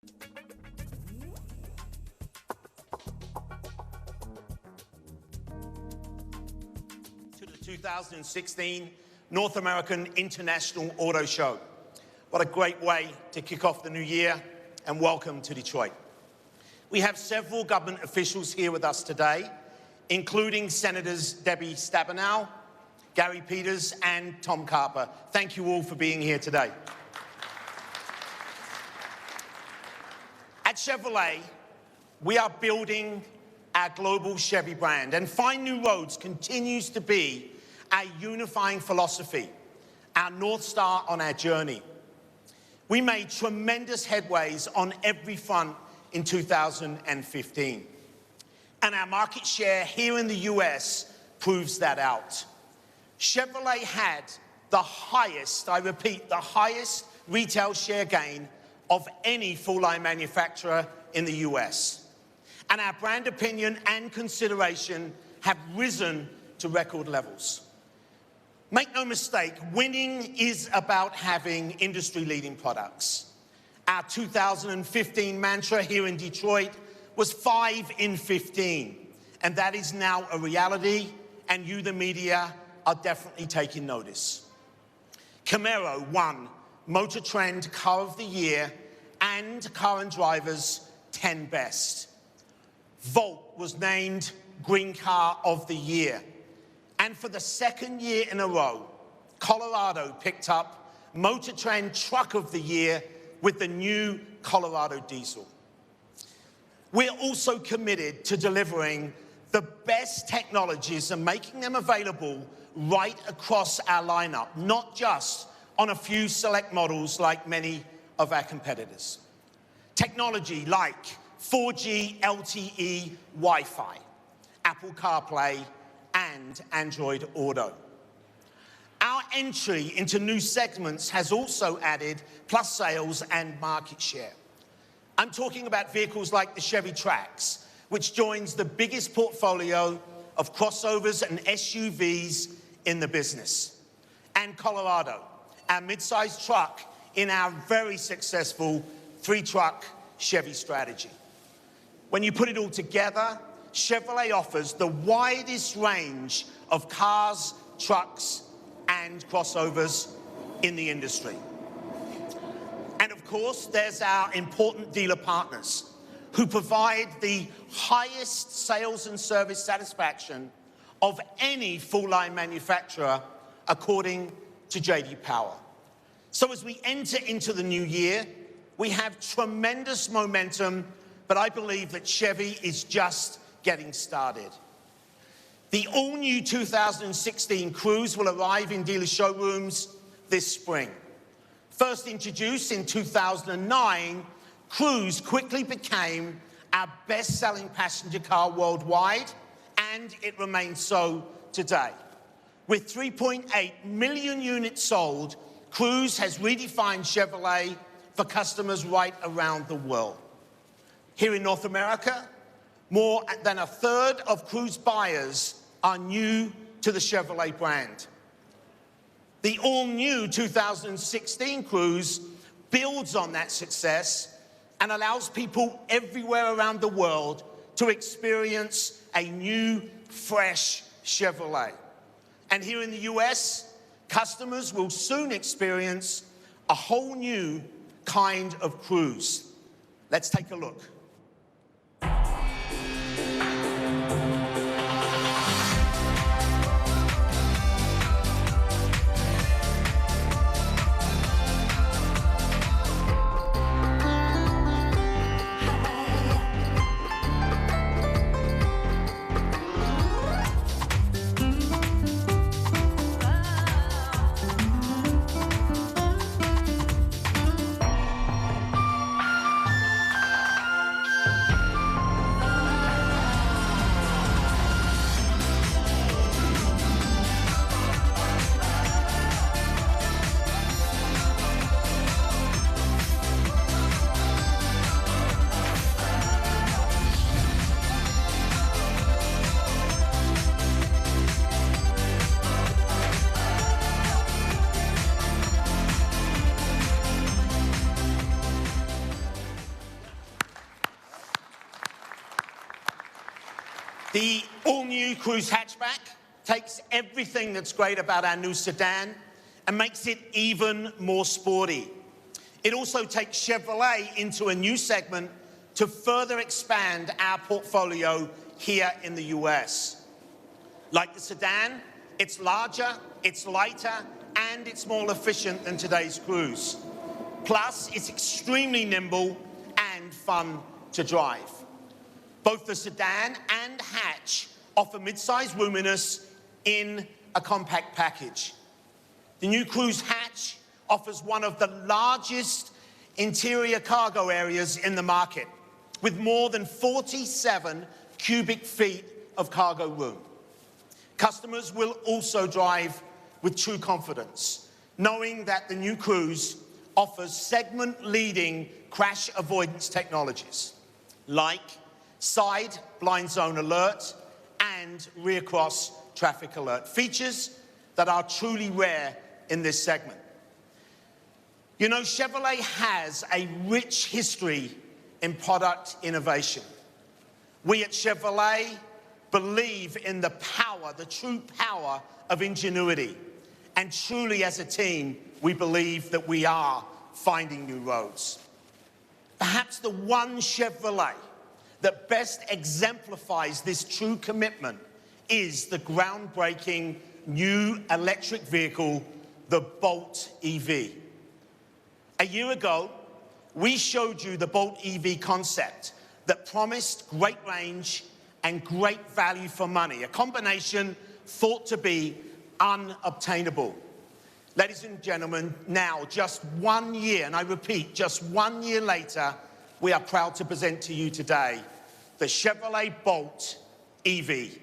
To the 2016 North American International Auto Show. What a great way to kick off the new year, and welcome to Detroit. We have several government officials here with us today, including Senators Debbie Stabenow, Gary Peters, and Tom Carper. Thank you all for being here today. At Chevrolet, we are building our global Chevy brand, and Find New Roads continues to be our unifying philosophy, our North Star on our journey. We made tremendous headways on every front in 2015, and our market share here in the US proves that out. Chevrolet had the highest, I repeat, the highest retail share gain of any full-line manufacturer in the US. And our brand opinion and consideration have risen to record levels. Make no mistake, winning is about having industry-leading products. Our 2015 mantra here in Detroit was 5 in 15, and that is now a reality, and you, the media, are definitely taking notice. Camaro won Motor Trend Car of the Year and Car and Driver's 10 Best. Volt was named Green Car of the Year. And for the second year in a row, Colorado picked up Motor Trend Truck of the Year with the new Colorado diesel. We're also committed to delivering the best technologies and making them available right across our lineup, not just on a few select models like many of our competitors. Technology like 4G LTE Wi-Fi, Apple CarPlay, and Android Auto. Our entry into new segments has also added plus sales and market share. I'm talking about vehicles like the Chevy Trax, which joins the biggest portfolio of crossovers and SUVs in the business. And Colorado, our mid-sized truck in our very successful 3-truck Chevy strategy. When you put it all together, Chevrolet offers the widest range of cars, trucks, and crossovers in the industry. And of course, there's our important dealer partners who provide the highest sales and service satisfaction of any full-line manufacturer, according to J.D. Power. So as we enter into the new year, we have tremendous momentum, but I believe that Chevy is just getting started. The all-new 2016 Cruze will arrive in dealer showrooms this spring. First introduced in 2009, Cruze quickly became our best-selling passenger car worldwide, and it remains so today. With 3.8 million units sold, Cruze has redefined Chevrolet for customers right around the world. Here in North America, more than a third of Cruze buyers are new to the Chevrolet brand. The all-new 2016 Cruze builds on that success and allows people everywhere around the world to experience a new, fresh Chevrolet. And here in the US, customers will soon experience a whole new kind of Cruze. Let's take a look. The all-new Cruise hatchback takes everything that's great about our new sedan and makes it even more sporty. It also takes Chevrolet into a new segment to further expand our portfolio here in the US. Like the sedan, it's larger, it's lighter, and it's more efficient than today's Cruise. Plus, it's extremely nimble and fun to drive. Both the sedan and hatch offer mid-size roominess in a compact package. The new Cruise hatch offers one of the largest interior cargo areas in the market, with more than 47 cubic feet of cargo room. Customers will also drive with true confidence, knowing that the new Cruise offers segment-leading crash avoidance technologies, like side blind zone alert and rear cross traffic alert, features that are truly rare in this segment. You know, Chevrolet has a rich history in product innovation. We at Chevrolet believe in the power, the true power of ingenuity. And truly, as a team, we believe that we are finding new roads. Perhaps the one Chevrolet that best exemplifies this true commitment is the groundbreaking new electric vehicle, the Bolt EV. A year ago, we showed you the Bolt EV concept that promised great range and great value for money, a combination thought to be unobtainable. Ladies and gentlemen, now just 1 year, and I repeat, just 1 year later, we are proud to present to you today the Chevrolet Bolt EV.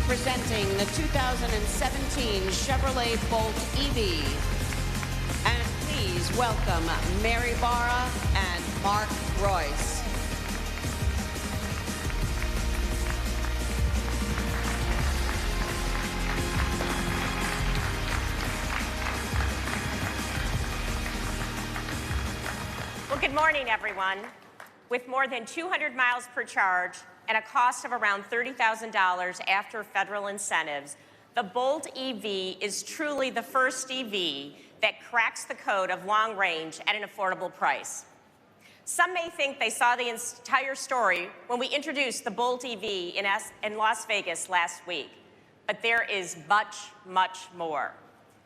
Presenting the 2017 Chevrolet Bolt EV. And please welcome Mary Barra and Mark Royce. Well, good morning, everyone. With more than 200 miles per charge and a cost of around $30,000 after federal incentives, the Bolt EV is truly the first EV that cracks the code of long range at an affordable price. Some may think they saw the entire story when we introduced the Bolt EV in Las Vegas last week, but there is much, much more.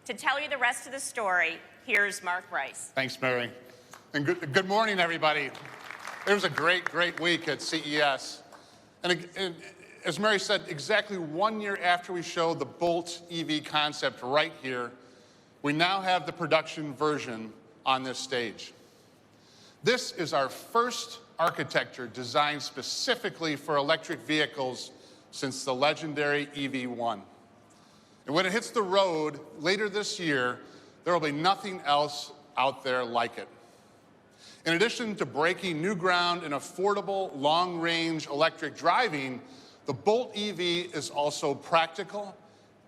To tell you the rest of the story, here's Mark Rice. Thanks, Mary. And good morning, everybody. It was a great week at CES. And as Mary said, exactly 1 year after we showed the Bolt EV concept right here, we now have the production version on this stage. This is our first architecture designed specifically for electric vehicles since the legendary EV1. And when it hits the road later this year, there will be nothing else out there like it. In addition to breaking new ground in affordable, long-range electric driving, the Bolt EV is also practical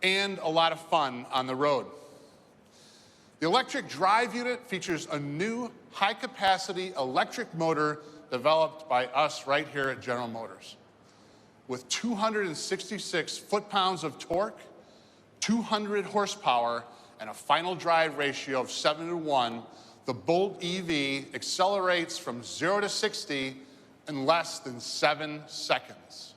and a lot of fun on the road. The electric drive unit features a new high-capacity electric motor developed by us right here at General Motors. With 266 foot-pounds of torque, 200 horsepower, and a final drive ratio of 7:1, the Bolt EV accelerates from 0 to 60 in less than 7 seconds.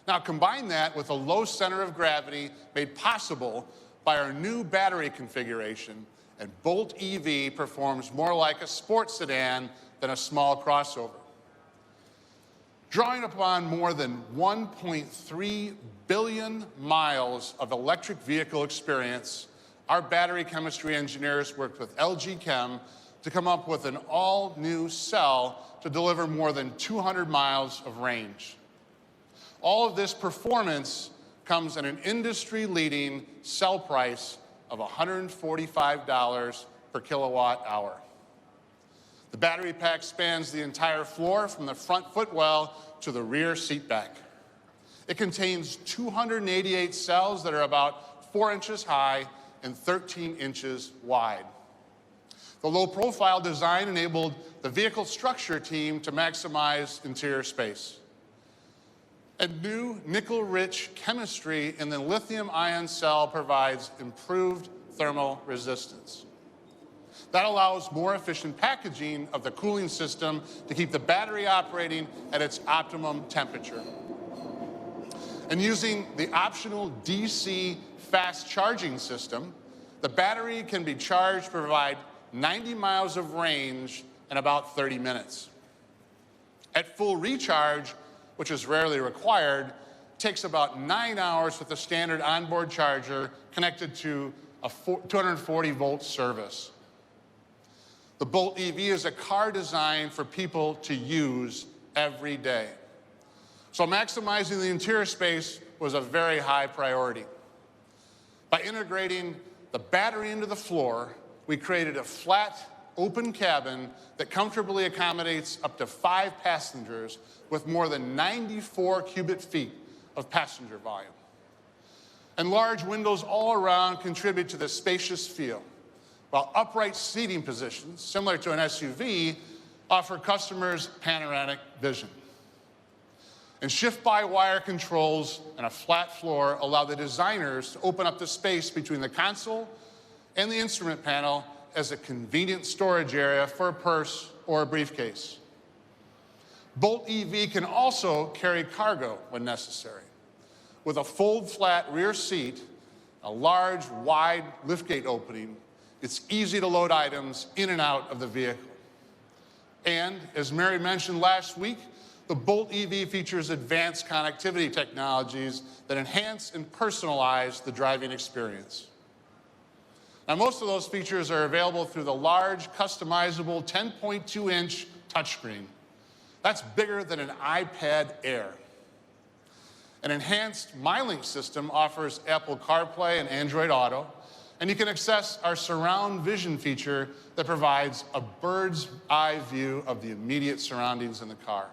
Now combine that with a low center of gravity made possible by our new battery configuration, and Bolt EV performs more like a sports sedan than a small crossover. Drawing upon more than 1.3 billion miles of electric vehicle experience, our battery chemistry engineers worked with LG Chem to come up with an all-new cell to deliver more than 200 miles of range. All of this performance comes at an industry-leading sell price of $145 per kilowatt hour. The battery pack spans the entire floor from the front footwell to the rear seat back. It contains 288 cells that are about 4 inches high and 13 inches wide. The low-profile design enabled the vehicle structure team to maximize interior space. A new nickel-rich chemistry in the lithium-ion cell provides improved thermal resistance. That allows more efficient packaging of the cooling system to keep the battery operating at its optimum temperature. And using the optional DC fast charging system, the battery can be charged to provide 90 miles of range in about 30 minutes. At full recharge, which is rarely required, takes about 9 hours with a standard onboard charger connected to a 240-volt service. The Bolt EV is a car designed for people to use every day. So maximizing the interior space was a very high priority. By integrating the battery into the floor, we created a flat, open cabin that comfortably accommodates up to 5 passengers with more than 94 cubic feet of passenger volume. And large windows all around contribute to the spacious feel, while upright seating positions, similar to an SUV, offer customers panoramic vision. And shift-by-wire controls and a flat floor allow the designers to open up the space between the console and the instrument panel as a convenient storage area for a purse or a briefcase. Bolt EV can also carry cargo when necessary. With a fold-flat rear seat, a large, wide liftgate opening, it's easy to load items in and out of the vehicle. And, as Mary mentioned last week, the Bolt EV features advanced connectivity technologies that enhance and personalize the driving experience. Now, most of those features are available through the large, customizable 10.2-inch touchscreen. That's bigger than an iPad Air. An enhanced MyLink system offers Apple CarPlay and Android Auto, and you can access our surround vision feature that provides a bird's eye view of the immediate surroundings in the car.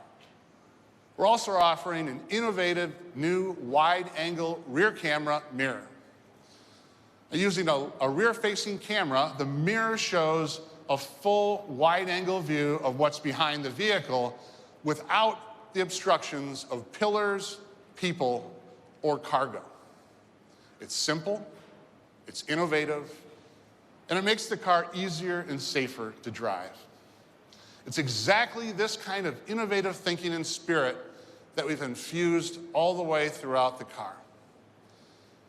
We're also offering an innovative new wide-angle rear camera mirror. Using a rear-facing camera, the mirror shows a full wide-angle view of what's behind the vehicle without the obstructions of pillars, people, or cargo. It's simple, it's innovative, and it makes the car easier and safer to drive. It's exactly this kind of innovative thinking and spirit that we've infused all the way throughout the car.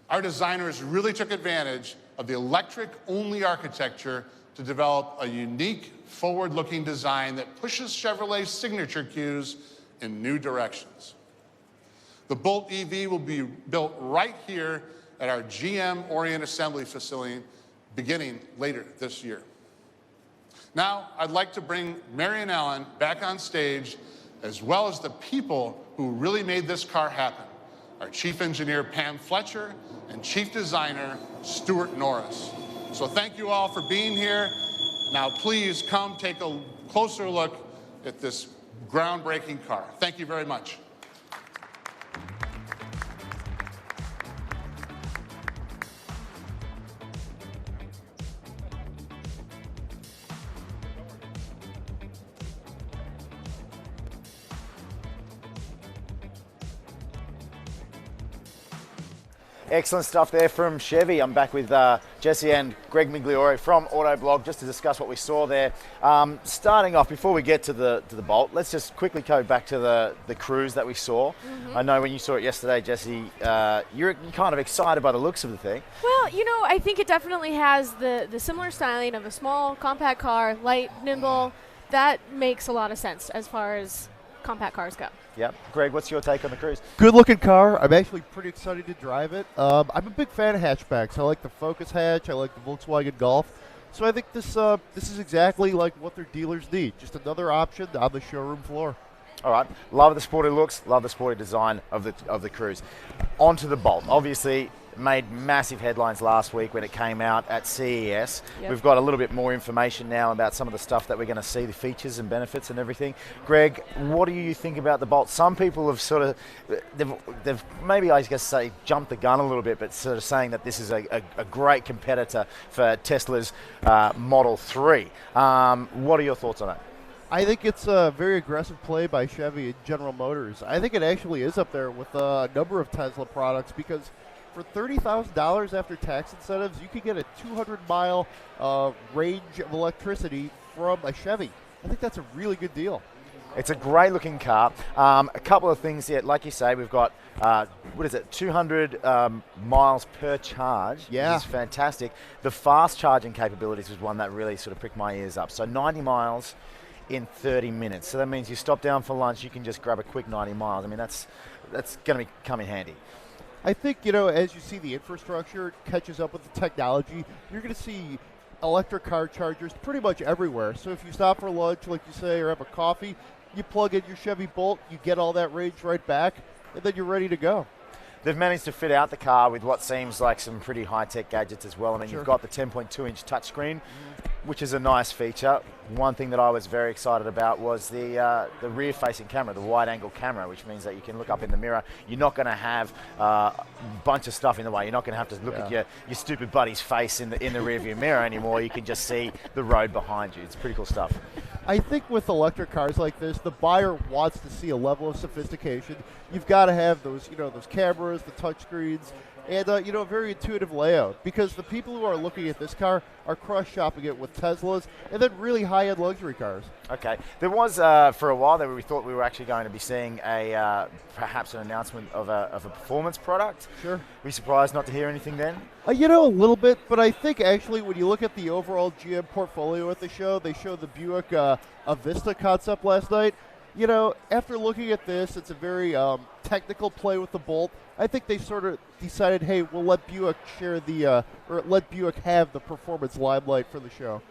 Our designers really took advantage of the electric-only architecture to develop a unique, forward-looking design that pushes Chevrolet's signature cues in new directions. The Bolt EV will be built right here at our GM Orient Assembly facility beginning later this year. Now, I'd like to bring Mary and Ellen back on stage, as well as the people who really made this car happen. Our Chief Engineer, Pam Fletcher, and Chief Designer, Stuart Norris. So thank you all for being here. Now please come take a closer look at this groundbreaking car. Thank you very much. Excellent stuff there from Chevy. I'm back with Jesse and Greg Migliore from Autoblog just to discuss what we saw there. Starting off, before we get to the Bolt, let's just quickly go back to the Cruise that we saw. Mm-hmm. I know when you saw it yesterday, Jesse, you're kind of excited by the looks of the thing. Well, you know, I think it definitely has the similar styling of a small, compact car, light, nimble. That makes a lot of sense as far as compact cars go. Yep. Greg, what's your take on the Cruise? Good looking car. I'm actually pretty excited to drive it. I'm a big fan of hatchbacks. I like the Focus hatch. I like the Volkswagen Golf. So I think this is exactly like what their dealers need. Just another option on the showroom floor. All right, love the sporty looks, love the sporty design of the Cruise. Onto the Bolt. Obviously, made massive headlines last week when it came out at CES. Yep. We've got a little bit more information now about some of the stuff that we're going to see, the features and benefits and everything. Greg, what do you think about the Bolt? Some people have sort of, they've maybe, I guess, say, jumped the gun a little bit, but sort of saying that this is a great competitor for Tesla's Model 3. What are your thoughts on that? I think it's a very aggressive play by Chevy and General Motors. I think it actually is up there with a number of Tesla products because for $30,000 after tax incentives, you could get a 200-mile range of electricity from a Chevy. I think that's a really good deal. It's a great looking car. A couple of things here, like you say, we've got, 200 miles per charge, Yeah. which is fantastic. The fast charging capabilities was one that really sort of pricked my ears up. So 90 miles in 30 minutes. So that means you stop down for lunch, you can just grab a quick 90 miles. I mean, that's going to come in handy. I think, as you see the infrastructure catches up with the technology, you're going to see electric car chargers pretty much everywhere. So if you stop for lunch, like you say, or have a coffee, you plug in your Chevy Bolt, you get all that range right back, and then you're ready to go. They've managed to fit out the car with what seems like some pretty high-tech gadgets as well. I mean, Sure. You've got the 10.2-inch touchscreen, which is a nice feature. One thing that I was very excited about was the rear-facing camera, the wide-angle camera, which means that you can look up in the mirror. You're not going to have a bunch of stuff in the way. You're not going to have to look at your stupid buddy's face in the rear-view mirror anymore. You can just see the road behind you. It's pretty cool stuff. I think with electric cars like this, the buyer wants to see a level of sophistication. You've got to have those cameras, the touchscreens, and a very intuitive layout. Because the people who are looking at this car are cross-shopping it with Teslas and then really high-end luxury cars. Okay. There was, for a while there, we thought we were actually going to be seeing perhaps an announcement of a performance product. Sure. Were you surprised not to hear anything then? A little bit, but I think actually when you look at the overall GM portfolio at the show, they showed the Buick Vista concept last night. After looking at this, it's a very technical play with the Bolt. I think they sort of decided, hey, we'll let Buick share let Buick have the performance limelight for the show.